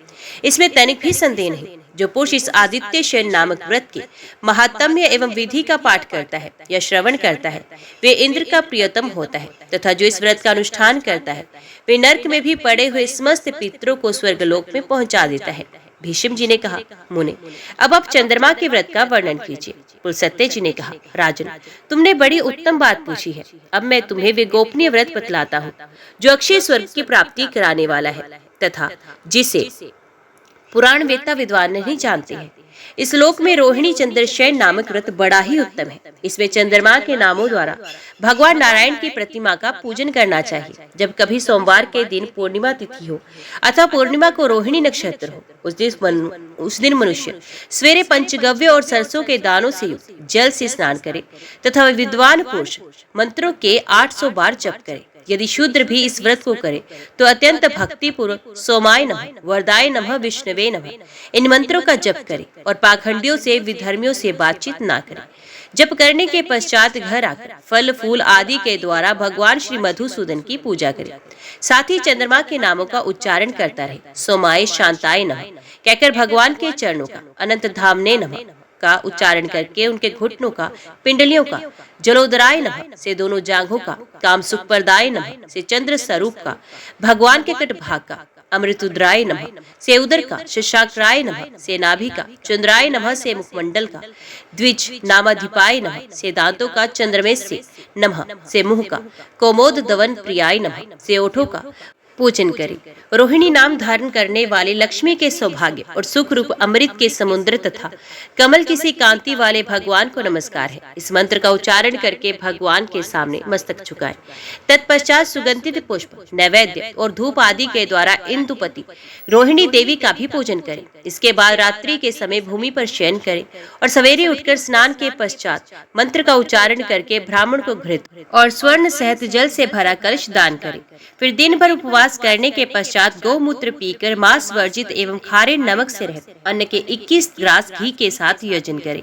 इसमें तनिक भी संदेह नहीं। जो पुरुष इस आदित्य शयन नामक व्रत के महात्म्य एवं विधि का पाठ करता है या श्रवण करता है वे इंद्र का प्रियतम होता है तथा जो इस व्रत का अनुष्ठान करता है वे नरक में भी पड़े हुए समस्त पितरों को स्वर्गलोक में पहुंचा देता है। भीष्म जी ने कहा, मुने, अब आप चंद्रमा के व्रत का वर्णन कीजिए। पुलस्त्य जी ने कहा, राजन, तुमने बड़ी उत्तम बात पूछी है। अब मैं तुम्हें वे गोपनीय व्रत बतलाता हूँ जो अक्षय स्वर्ग की प्राप्ति कराने वाला है तथा जिसे पुराण वेत्ता विद्वान नहीं जानते हैं। इस लोक में रोहिणी चंद्रशयन नामक व्रत बड़ा ही उत्तम है। इसमें चंद्रमा के नामों द्वारा भगवान नारायण की प्रतिमा का पूजन करना चाहिए। जब कभी सोमवार के दिन पूर्णिमा तिथि हो अथवा पूर्णिमा को रोहिणी नक्षत्र हो, उस दिन मनुष्य सवेरे पंचगव्य और सरसों के दानों से युक्त जल से स्नान करे तथा विद्वान पुरुष मंत्रों के 800 बार जप करे। यदि शूद्र भी इस व्रत को करे तो अत्यंत भक्ति पूर्वक सोमाय नमः, वरदाय नमः, विष्णवे नमः इन मंत्रों का जप करे और पाखंडियों से, विधर्मियों से बातचीत ना करे। जप करने के पश्चात घर आकर फल फूल आदि के द्वारा भगवान श्री मधुसूदन की पूजा करे। साथ ही चंद्रमा के नामों का उच्चारण करता रहे। सोमाय शांताय नमः कहकर भगवान के चरणों का, अनंत धामने नमः का उच्चारण करके उनके घुटनों का, पिंडलियों का, जलोदराय नमः से दोनों जांघों का, काम सुखप्रदाय नमः से चंद्र स्वरूप का, भगवान के कट भाग का, अमृतुद्राय नमः से उदर का, शशाक्राय नमः से नाभि का, चंद्राय नमः से मुखमंडल का, द्विज नामाधिपाय नमः से दांतों का, चंद्रमेश से नमः से मुंह का, कोमोद दवन प्रियाय नमः से ओठों का पूजन करें। रोहिणी नाम धारण करने वाले लक्ष्मी के सौभाग्य और सुख रूप अमृत के समुद्र तथा कमल किसी कांति वाले भगवान को नमस्कार है। इस मंत्र का उच्चारण करके भगवान के सामने मस्तक झुकाएं। तत्पश्चात सुगंधित पुष्प, नैवेद्य और धूप आदि के द्वारा इंदुपति रोहिणी देवी का भी पूजन करें। इसके बाद रात्रि के समय भूमि पर शयन करें और सवेरे उठकर स्नान के पश्चात मंत्र का उच्चारण करके ब्राह्मण को घृत और स्वर्ण सहित जल से भरा कलश दान करें। फिर दिन भर उपवास करने के पश्चात गौमूत्र पीकर मांस वर्जित एवं खारे नमक से रहित अन्न के 21 ग्रास घी के साथ यजन करें।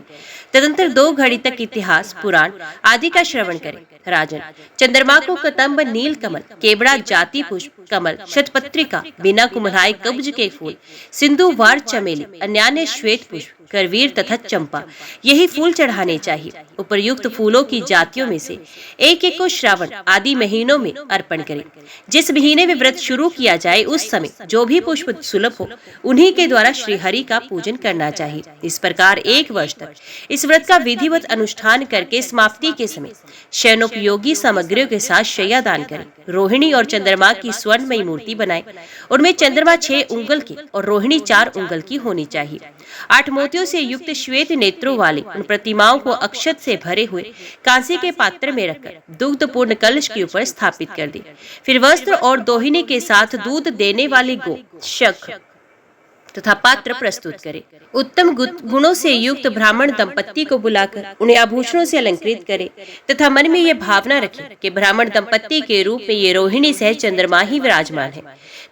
तदंतर 2 घड़ी तक इतिहास, पुराण आदि का श्रवण करें। राजन, चंद्रमा को कदम्ब, नील कमल, केवड़ा जाति पुष्प, कमल, शतपत्रिका, बिना कुम्हाई कब्ज के फूल, सिंधु वार चमेली, अन्यान्य श्वेत पुष्प, करवीर तथा चंपा यही फूल चढ़ाने चाहिए। उपर्युक्त फूलों की जातियों में से एक एक को श्रावण आदि महीनों में अर्पण करें। जिस महीने में व्रत शुरू किया जाए उस समय जो भी पुष्प सुलभ हो उन्हीं के द्वारा श्रीहरि का पूजन करना चाहिए। इस प्रकार 1 वर्ष तक इस व्रत का विधिवत अनुष्ठान करके समाप्ति के समय शयनोपयोगी सामग्रियों के साथ शैया दान करें। रोहिणी और चंद्रमा की स्वर्णमयी मूर्ति बनाएं। उनमें चंद्रमा 6 उंगल की और रोहिणी 4 उंगल की होनी चाहिए। 8 मोतियों से युक्त श्वेत नेत्रों वाली उन प्रतिमाओं को अक्षत से भरे हुए कांसे के पात्र में रखकर दुग्धपूर्ण कलश के ऊपर स्थापित कर दी। फिर वस्त्र और दोहिनी के साथ दूध देने वाली गो, शक तथा पात्र प्रस्तुत करे। उत्तम गुणों से युक्त ब्राह्मण दंपत्ति को बुलाकर उन्हें आभूषणों से अलंकृत करे तथा मन में यह भावना रखे कि ब्राह्मण दंपत्ति के रूप में ये रोहिणी सह चंद्रमा ही विराजमान है।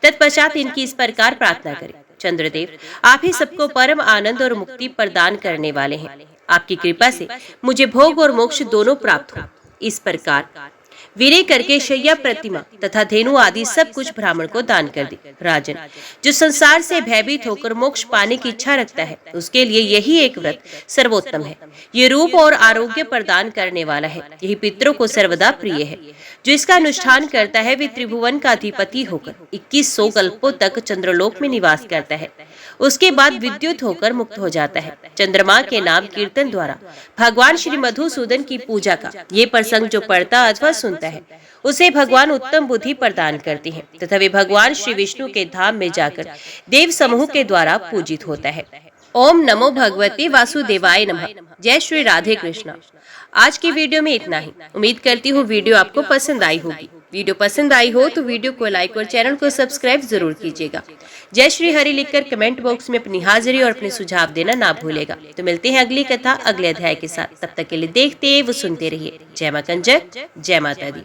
तत्पश्चात इनकी इस प्रकार प्रार्थना करे, चंद्रदेव, आप ही सबको परम आनंद और मुक्ति प्रदान करने वाले हैं। आपकी कृपा से मुझे भोग और मोक्ष दोनों प्राप्त हो। इस प्रकार वीरे करके शैया प्रतिमा तथा धेनु आदि सब कुछ ब्राह्मण को दान कर दी। राजन, जो संसार से भयभीत होकर मोक्ष पाने की इच्छा रखता है, उसके लिए यही एक व्रत सर्वोत्तम है। ये रूप और आरोग्य प्रदान करने वाला है। यही पितरों को सर्वदा प्रिय है। जो इसका अनुष्ठान करता है वे त्रिभुवन का अधिपति होकर 2100 कल्पों तक चंद्रलोक में निवास करता है। उसके बाद विद्युत होकर मुक्त हो जाता है। चंद्रमा के नाम कीर्तन द्वारा भगवान श्री मधुसूदन की पूजा का ये प्रसंग जो पढ़ता अथवा सुनता है, उसे भगवान उत्तम बुद्धि प्रदान करती हैं तथा वे भगवान श्री विष्णु के धाम में जाकर देव समूह के द्वारा पूजित होता है। ओम नमो भगवते वासुदेवाय नमः। जय श्री राधे कृष्णा। आज की वीडियो में इतना ही। उम्मीद करती हूँ वीडियो आपको पसंद आई होगी। वीडियो पसंद आई हो तो वीडियो को लाइक और चैनल को सब्सक्राइब जरूर कीजिएगा। जय श्री हरि लिखकर कमेंट बॉक्स में अपनी हाजिरी और अपने सुझाव देना ना भूलेगा। तो मिलते हैं अगली कथा अगले अध्याय के साथ। तब तक के लिए देखते व सुनते रहिए। जय मां कंजक, जय माता दी।